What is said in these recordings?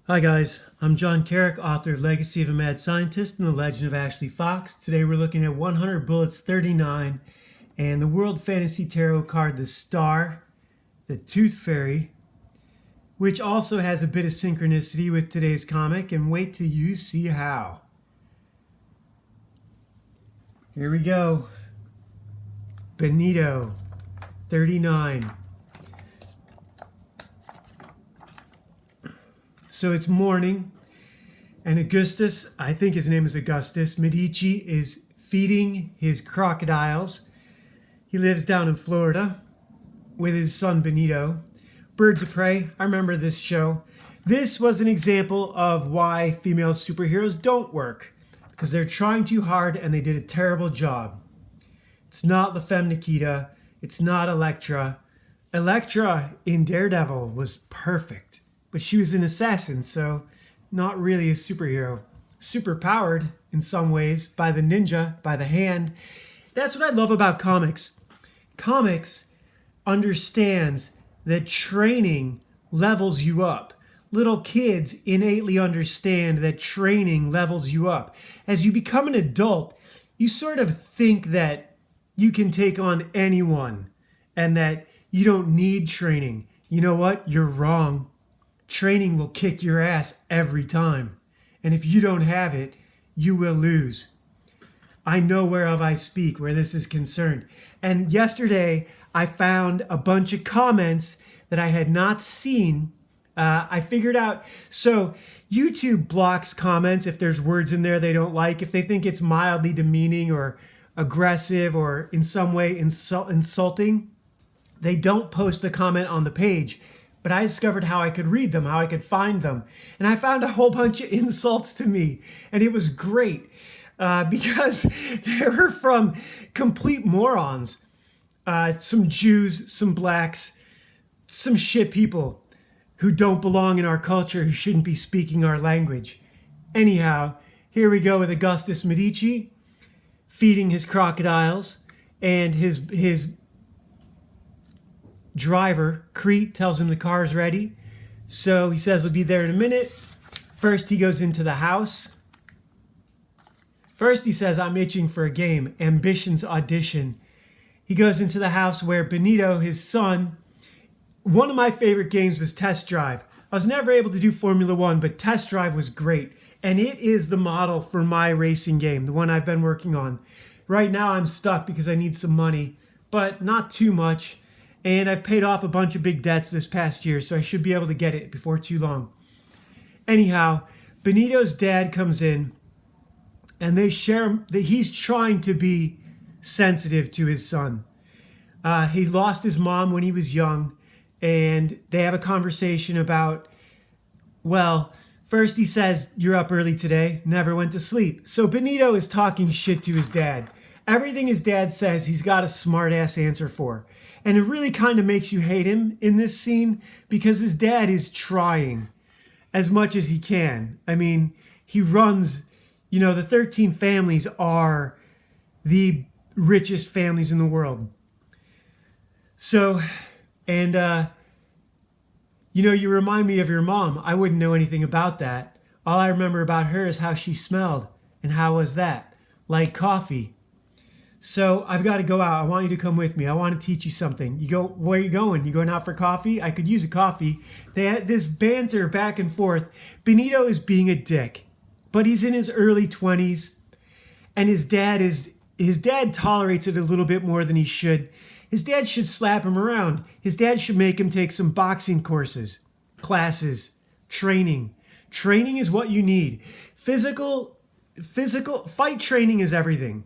Hi guys, I'm John Carrick, author of Legacy of a Mad Scientist and The Legend of Ashley Fox. Today we're looking at 100 Bullets 39 and the World Fantasy Tarot card, the Star, the Tooth Fairy, which also has a bit of synchronicity with today's comic, and wait till you see how. Here we go. Benito, 39. So it's morning, and Augustus, I think his name is Augustus, Medici is feeding his crocodiles. He lives down in Florida with his son Benito. Birds of Prey, I remember this show. This was an example of why female superheroes don't work, because they're trying too hard and they did a terrible job. It's not La Femme Nikita, it's not Elektra. Elektra in Daredevil was perfect. But she was an assassin, so not really a superhero. Superpowered in some ways by the ninja, by the hand. That's what I love about comics. Comics understands that training levels you up. Little kids innately understand that training levels you up. As you become an adult, you sort of think that you can take on anyone and that you don't need training. You know what? You're wrong. Training will kick your ass every time. And if you don't have it, you will lose. I know whereof I speak, where this is concerned. And yesterday, I found a bunch of comments that I had not seen. I figured out, so YouTube blocks comments if there's words in there they don't like, if they think it's mildly demeaning or aggressive or in some way insulting. They don't post the comment on the page. But I discovered how I could read them, how I could find them. And I found a whole bunch of insults to me. And it was great because they were from complete morons. Some Jews, some blacks, some shit people who don't belong in our culture, who shouldn't be speaking our language. Anyhow, here we go with Augustus Medici feeding his crocodiles, and his driver, Crete, tells him the car's ready. So he says he'll be there in a minute. First, he goes into the house. First, he says, I'm itching for a game, Ambition's Audition. He goes into the house where Benito, his son, one of my favorite games was Test Drive. I was never able to do Formula One, but Test Drive was great. And it is the model for my racing game, the one I've been working on. Right now, I'm stuck because I need some money, but not too much. And I've paid off a bunch of big debts this past year, so I should be able to get it before too long. Anyhow, Benito's dad comes in, and they share that he's trying to be sensitive to his son. He lost his mom when he was young, and they have a conversation about, well, first he says, you're up early today, never went to sleep. So Benito is talking shit to his dad. Everything his dad says, he's got a smart-ass answer for. And it really kind of makes you hate him in this scene because his dad is trying as much as he can. I mean, he runs, the 13 families are the richest families in the world. So, and, you remind me of your mom. I wouldn't know anything about that. All I remember about her is how she smelled. And how was that? Like coffee. So I've got to go out. I want you to come with me. I want to teach you something. Where are you going? You going out for coffee? I could use a coffee. They had this banter back and forth. Benito is being a dick, but he's in his early 20s, and his dad tolerates it a little bit more than he should. His dad should slap him around. His dad should make him take some boxing courses, classes, training. Training is what you need. Physical fight training is everything.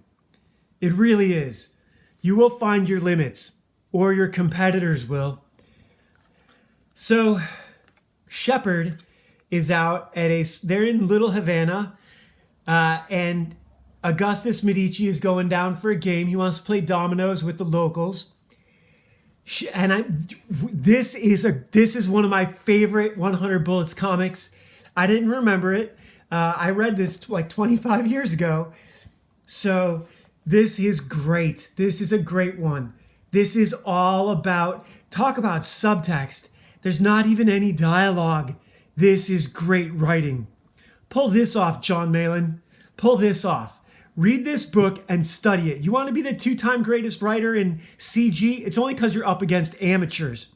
It really is. You will find your limits, or your competitors will. So, Shepard is out they're in Little Havana, and Augustus Medici is going down for a game. He wants to play dominoes with the locals. And this is one of my favorite 100 Bullets comics. I didn't remember it. I read this like 25 years ago. So, this is great. This is a great one. This is all about, talk about subtext. There's not even any dialogue. This is great writing. Pull this off, John Malin. Pull this off. Read this book and study it. You want to be the 2-time greatest writer in CG? It's only because you're up against amateurs.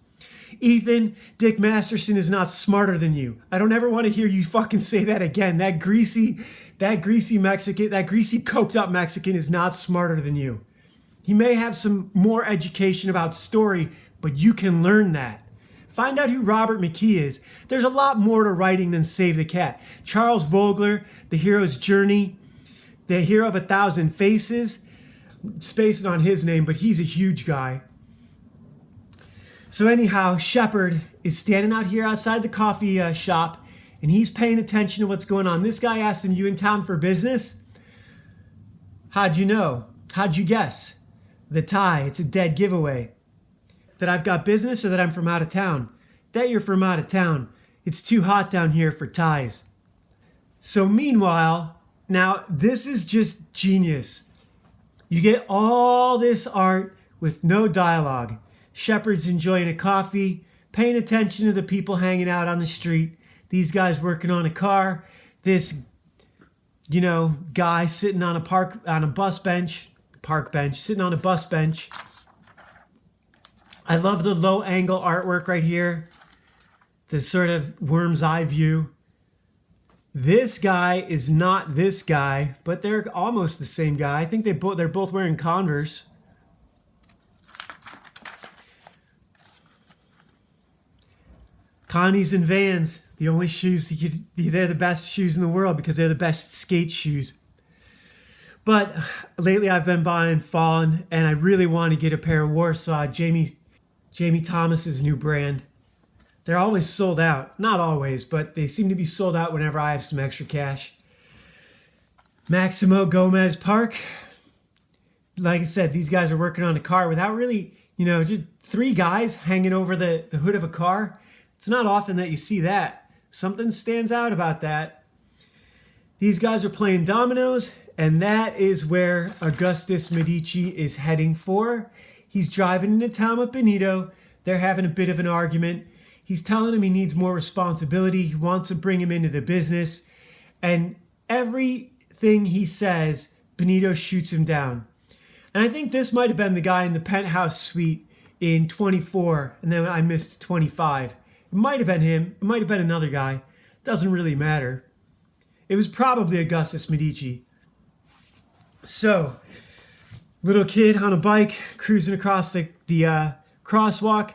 Ethan, Dick Masterson is not smarter than you. I don't ever want to hear you fucking say that again. That greasy Mexican, that greasy coked up Mexican is not smarter than you. He may have some more education about story, but you can learn that. Find out who Robert McKee is. There's a lot more to writing than Save the Cat. Charles Vogler, The Hero's Journey, The Hero of a Thousand Faces, spacing on his name, but he's a huge guy. So anyhow, Shepard is standing out here outside the coffee shop, and he's paying attention to what's going on. This guy asked him, "You in town for business?" "How'd you know? How'd you guess?" "The tie, it's a dead giveaway." "That I've got business or that I'm from out of town?" "That you're from out of town. It's too hot down here for ties." So meanwhile, now this is just genius. You get all this art with no dialogue. Shepard's enjoying a coffee, paying attention to the people hanging out on the street. These guys working on a car. This, guy sitting on a park bench. I love the low angle artwork right here. The sort of worm's eye view. This guy is not this guy, but they're almost the same guy. I think they're both wearing Converse. Connie's and Vans, the only shoes they're the best shoes in the world because they're the best skate shoes. But lately I've been buying Fawn, and I really want to get a pair of Warsaw, Jamie Thomas's new brand. They're always sold out. Not always, but they seem to be sold out whenever I have some extra cash. Maximo Gomez Park. Like I said, these guys are working on a car without really, just 3 guys hanging over the hood of a car. It's not often that you see that. Something stands out about that. These guys are playing dominoes, and that is where Augustus Medici is heading for. He's driving into town with Benito. They're having a bit of an argument. He's telling him he needs more responsibility. He wants to bring him into the business. And everything he says, Benito shoots him down. And I think this might have been the guy in the penthouse suite in 24, and then I missed 25. It might have been him. It might have been another guy. Doesn't really matter. It was probably Augustus Medici. So, little kid on a bike cruising across the crosswalk.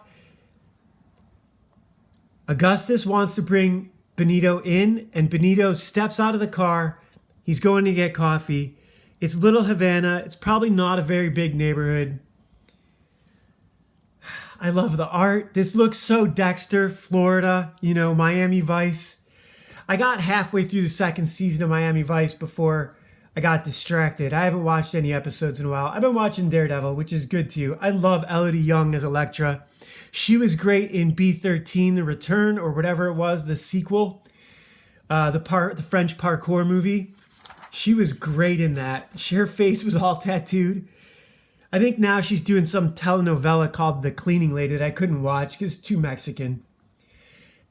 Augustus wants to bring Benito in, and Benito steps out of the car. He's going to get coffee. It's Little Havana. It's probably not a very big neighborhood. I love the art. This looks so Dexter, Florida, Miami Vice. I got halfway through the second season of Miami Vice before I got distracted. I haven't watched any episodes in a while. I've been watching Daredevil, which is good too. I love Elodie Young as Elektra. She was great in B-13, The Return, or whatever it was, the sequel, the French parkour movie. She was great in that. Her face was all tattooed. I think now she's doing some telenovela called The Cleaning Lady that I couldn't watch because it's too Mexican.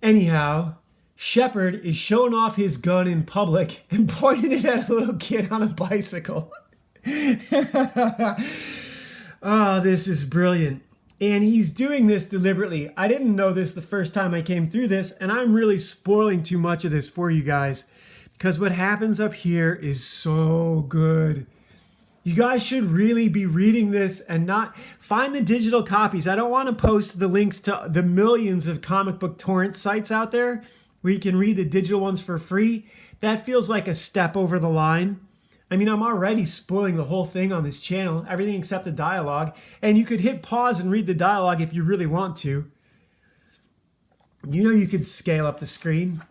Anyhow, Shepard is showing off his gun in public and pointing it at a little kid on a bicycle. Oh, this is brilliant. And he's doing this deliberately. I didn't know this the first time I came through this, and I'm really spoiling too much of this for you guys because what happens up here is so good. You guys should really be reading this and not find the digital copies. I don't want to post the links to the millions of comic book torrent sites out there where you can read the digital ones for free. That feels like a step over the line. I mean, I'm already spoiling the whole thing on this channel, everything except the dialogue. And you could hit pause and read the dialogue if you really want to. You could scale up the screen.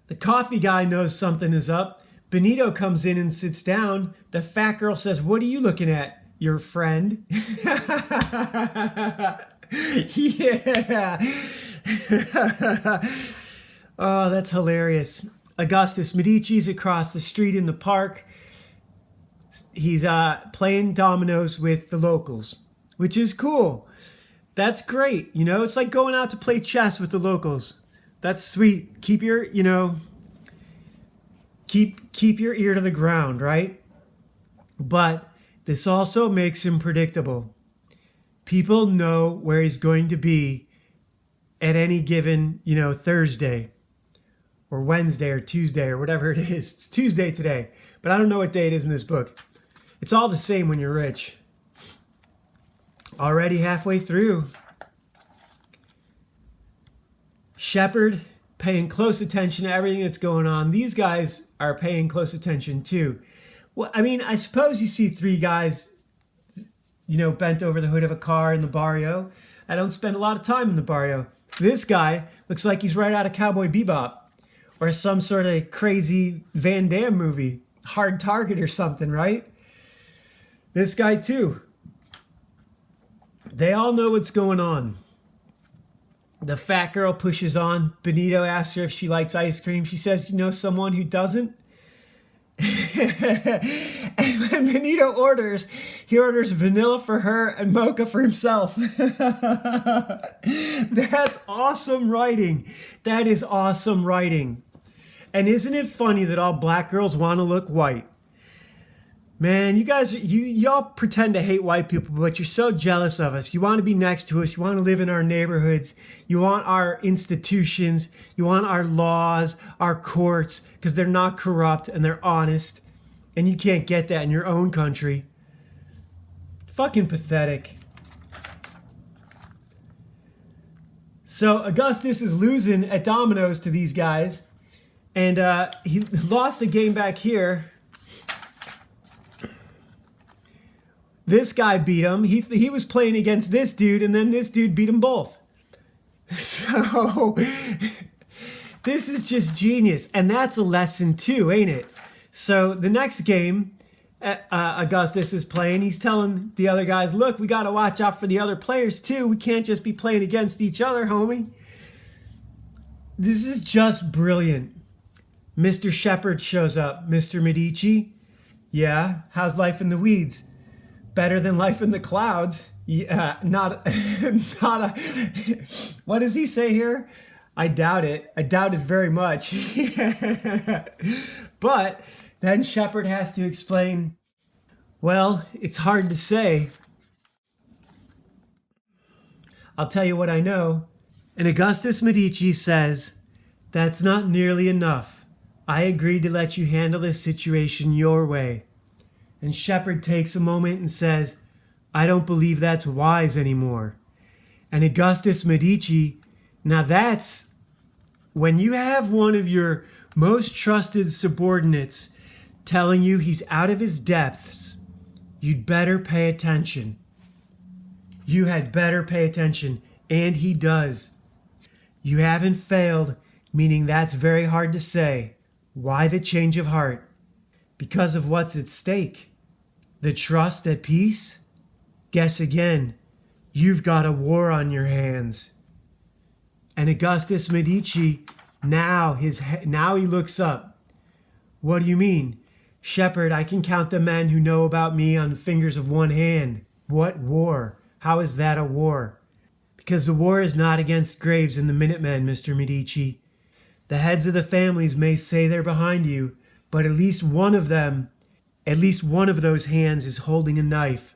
The coffee guy knows something is up. Benito comes in and sits down. The fat girl says, "What are you looking at? Your friend?" Yeah. Oh, that's hilarious. Augustus Medici's across the street in the park. He's playing dominoes with the locals, which is cool. That's great. You know, it's like going out to play chess with the locals. That's sweet. Keep your, keep your ear to the ground, right? But this also makes him predictable. People know where he's going to be at any given, Thursday or Wednesday or Tuesday or whatever it is. It's Tuesday today, but I don't know what day it is in this book. It's all the same when you're rich. Already halfway through. Shepard paying close attention to everything that's going on. These guys are paying close attention too. Well, I mean, I suppose you see three guys, bent over the hood of a car in the barrio. I don't spend a lot of time in the barrio. This guy looks like he's right out of Cowboy Bebop or some sort of crazy Van Damme movie, Hard Target or something, right? This guy too. They all know what's going on. The fat girl pushes on. Benito asks her if she likes ice cream. She says, "You know someone who doesn't?" And when Benito orders, he orders vanilla for her and mocha for himself. That's awesome writing. That is awesome writing. And isn't it funny that all black girls want to look white? Man, you guys, y'all pretend to hate white people, but you're so jealous of us. You want to be next to us. You want to live in our neighborhoods. You want our institutions. You want our laws, our courts, because they're not corrupt and they're honest. And you can't get that in your own country. Fucking pathetic. So Augustus is losing at dominoes to these guys. And he lost the game back here. This guy beat him. He was playing against this dude, and then this dude beat them both. So this is just genius. And that's a lesson too, ain't it? So the next game Augustus is playing, he's telling the other guys, look, we got to watch out for the other players too. We can't just be playing against each other, homie. This is just brilliant. Mr. Shepard shows up. Mr. Medici, yeah, how's life in the weeds? Better than life in the clouds. Yeah, not a. What does he say here? I doubt it. I doubt it very much. But then Shepard has to explain, well, it's hard to say. I'll tell you what I know. And Augustus Medici says, that's not nearly enough. I agreed to let you handle this situation your way. And Shepard takes a moment and says, I don't believe that's wise anymore. And Augustus Medici, now that's when you have one of your most trusted subordinates telling you he's out of his depths, you'd better pay attention. You had better pay attention, and he does. You haven't failed, meaning that's very hard to say. Why the change of heart? Because of what's at stake. The trust at peace? Guess again. You've got a war on your hands. And Augustus Medici, now he looks up. What do you mean? Shepard, I can count the men who know about me on the fingers of one hand. What war? How is that a war? Because the war is not against Graves and the Minutemen, Mr. Medici. The heads of the families may say they're behind you, but at least one of those hands is holding a knife.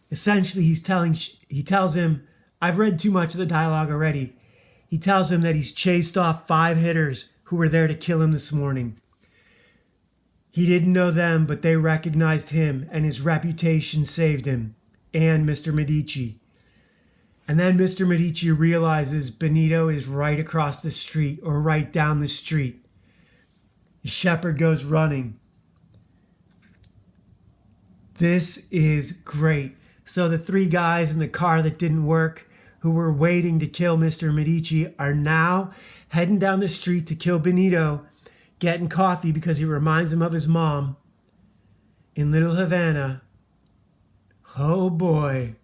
Essentially, he tells him, I've read too much of the dialogue already. He tells him that he's chased off 5 hitters who were there to kill him this morning. He didn't know them, but they recognized him, and his reputation saved him, and Mr. Medici. And then Mr. Medici realizes Benito is right across the street, or right down the street. Shepard goes running. This is great. So the 3 guys in the car that didn't work, who were waiting to kill Mr. Medici, are now heading down the street to kill Benito, getting coffee because he reminds him of his mom in Little Havana. Oh boy.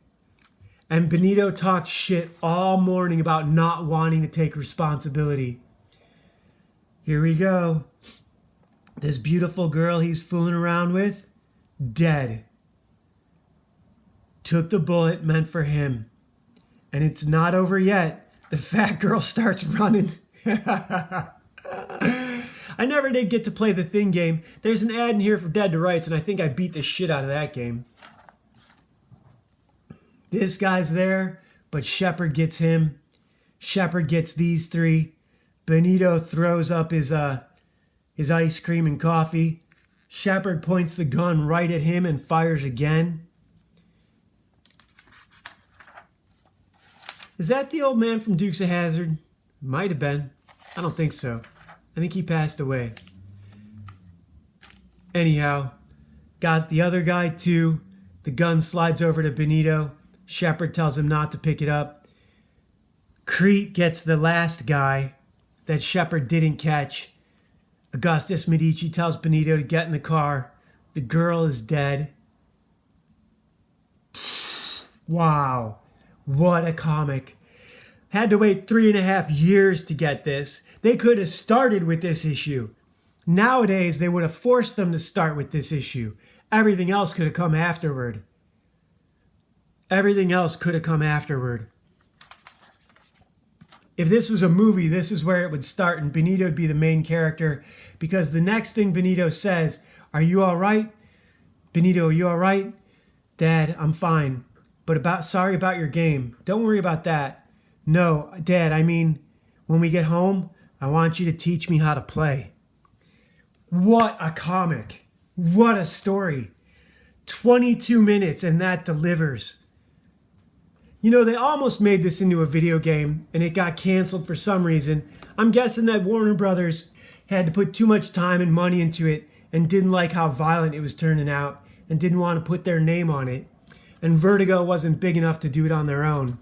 And Benito talked shit all morning about not wanting to take responsibility. Here we go. This beautiful girl he's fooling around with, dead. Took the bullet meant for him. And it's not over yet. The fat girl starts running. I never did get to play the Thing game. There's an ad in here for Dead to Rights, and I think I beat the shit out of that game. This guy's there, but Shepard gets him. Shepard gets these three. Benito throws up his ice cream and coffee. Shepard points the gun right at him and fires again. Is that the old man from Dukes of Hazzard? Might have been. I don't think so. I think he passed away. Anyhow, got the other guy too. The gun slides over to Benito. Shepard tells him not to pick it up. Crete gets the last guy that Shepard didn't catch. Augustus Medici tells Benito to get in the car. The girl is dead. Wow. What a comic. Had to wait 3.5 years to get this. They could have started with this issue. Nowadays, they would have forced them to start with this issue. Everything else could have come afterward. Everything else could have come afterward. If this was a movie, this is where it would start, and Benito would be the main character, because the next thing Benito says, "Are you all right? Benito, are you all right? Dad, I'm fine. But sorry about your game. Don't worry about that. No, Dad, I mean, when we get home, I want you to teach me how to play." What a comic. What a story. 22 minutes and that delivers. You know, they almost made this into a video game and it got canceled for some reason. I'm guessing that Warner Brothers had to put too much time and money into it and didn't like how violent it was turning out and didn't want to put their name on it. And Vertigo wasn't big enough to do it on their own.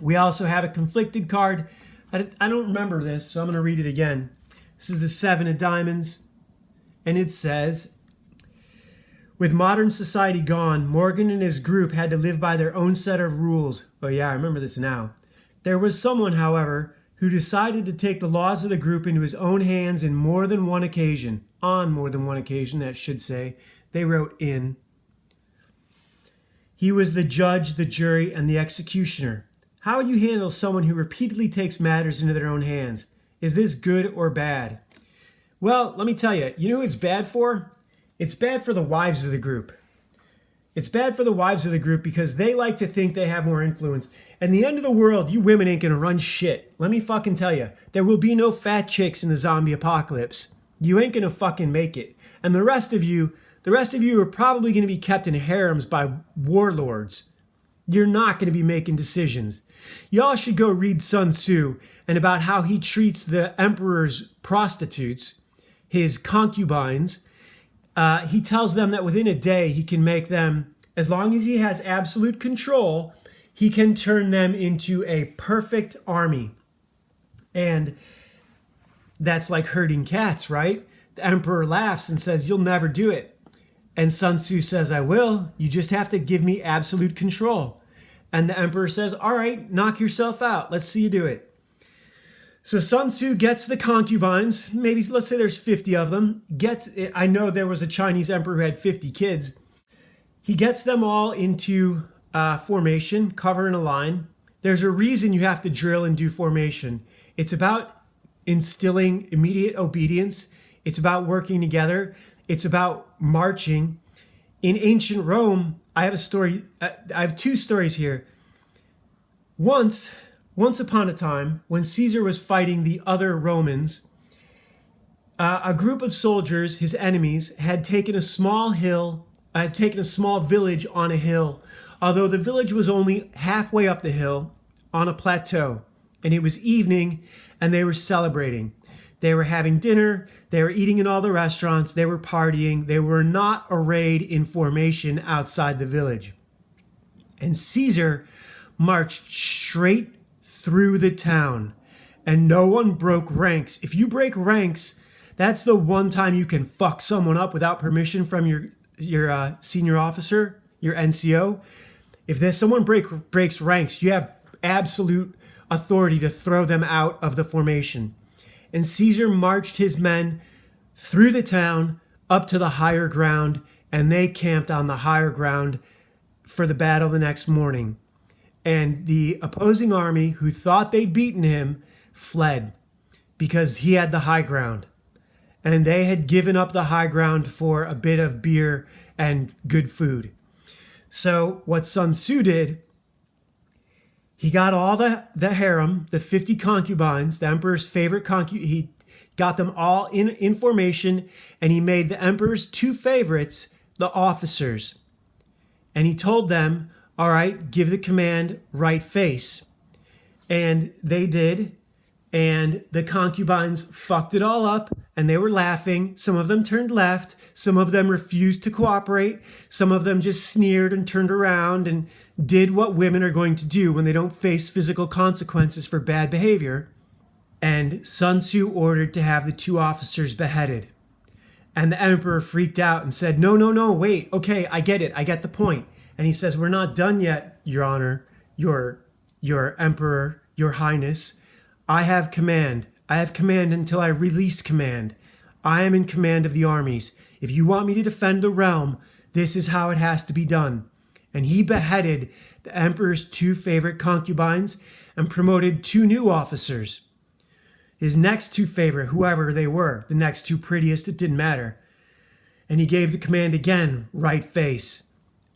We also have a conflicted card. I don't remember this, so I'm going to read it again. This is the 7 of Diamonds. And it says, "With modern society gone, Morgan and his group had to live by their own set of rules." Oh yeah, I remember this now. "There was someone, however, who decided to take the laws of the group into his own hands in more than one occasion. On more than one occasion, that should say. They wrote in. He was the judge, the jury, and the executioner. How would you handle someone who repeatedly takes matters into their own hands? Is this good or bad?" Well, let me tell you, you know who it's bad for? It's bad for the wives of the group. It's bad for the wives of the group because they like to think they have more influence. And the end of the world, you women ain't gonna run shit. Let me fucking tell you, there will be no fat chicks in the zombie apocalypse. You ain't gonna fucking make it. And the rest of you are probably gonna be kept in harems by warlords. You're not gonna be making decisions. Y'all should go read Sun Tzu and about how he treats the emperor's prostitutes, his concubines. He tells them that within a day he can make them, as long as he has absolute control, he can turn them into a perfect army. And that's like herding cats, right? The emperor laughs and says, "You'll never do it." And Sun Tzu says, "I will. You just have to give me absolute control." And the emperor says, "All right, knock yourself out. Let's see you do it." So Sun Tzu gets the concubines, maybe let's say there's 50 of them, I know there was a Chinese emperor who had 50 kids. He gets them all into formation, cover in a line. There's a reason you have to drill and do formation. It's about instilling immediate obedience. It's about working together. It's about marching. In ancient Rome, I have a story. I have two stories here. Once upon a time, when Caesar was fighting the other Romans, a group of soldiers, his enemies, had taken a small village on a hill, although the village was only halfway up the hill on a plateau. And it was evening, and they were celebrating. They were having dinner, they were eating in all the restaurants, they were partying, they were not arrayed in formation outside the village. And Caesar marched straight through the town, and no one broke ranks. If you break ranks, that's the one time you can fuck someone up without permission from your senior officer, your NCO. If someone breaks ranks, you have absolute authority to throw them out of the formation. And Caesar marched his men through the town up to the higher ground, and they camped on the higher ground for the battle the next morning. And the opposing army, who thought they'd beaten him, fled because he had the high ground. And they had given up the high ground for a bit of beer and good food. So what Sun Tzu did, he got all the harem, the 50 concubines, the emperor's favorite concubines, he got them all in formation, and he made the emperor's 2 favorites the officers. And he told them, all right, give the command right face. And they did. And the concubines fucked it all up, and they were laughing. Some of them turned left. Some of them refused to cooperate. Some of them just sneered and turned around and did what women are going to do when they don't face physical consequences for bad behavior. And Sun Tzu ordered to have the 2 officers beheaded. And the emperor freaked out and said, no, wait. Okay, I get it. I get the point. And he says, we're not done yet, Your Honor, your emperor, your highness. I have command. I have command until I release command. I am in command of the armies. If you want me to defend the realm, this is how it has to be done. And he beheaded the emperor's 2 favorite concubines and promoted 2 new officers. His next 2 favorite, whoever they were, the next 2 prettiest, it didn't matter. And he gave the command again, right face.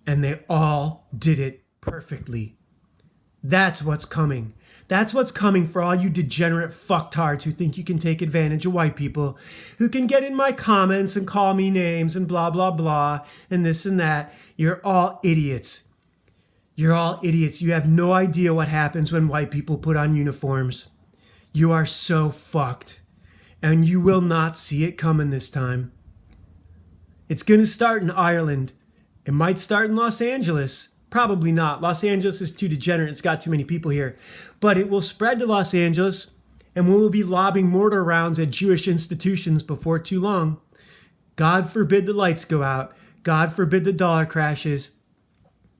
And they all did it perfectly. That's what's coming. That's what's coming for all you degenerate fucktards who think you can take advantage of white people, who can get in my comments and call me names and blah, blah, blah, and this and that. You're all idiots. You're all idiots. You have no idea what happens when white people put on uniforms. You are so fucked. And you will not see it coming this time. It's going to start in Ireland. It might start in Los Angeles. Probably not. Los Angeles is too degenerate. It's got too many people here. But it will spread to Los Angeles, and we will be lobbing mortar rounds at Jewish institutions before too long. God forbid the lights go out. God forbid the dollar crashes.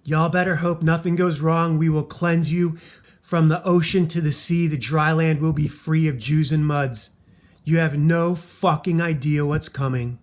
Y'all better hope nothing goes wrong. We will cleanse you from the ocean to the sea. The dry land will be free of Jews and muds. You have no fucking idea what's coming.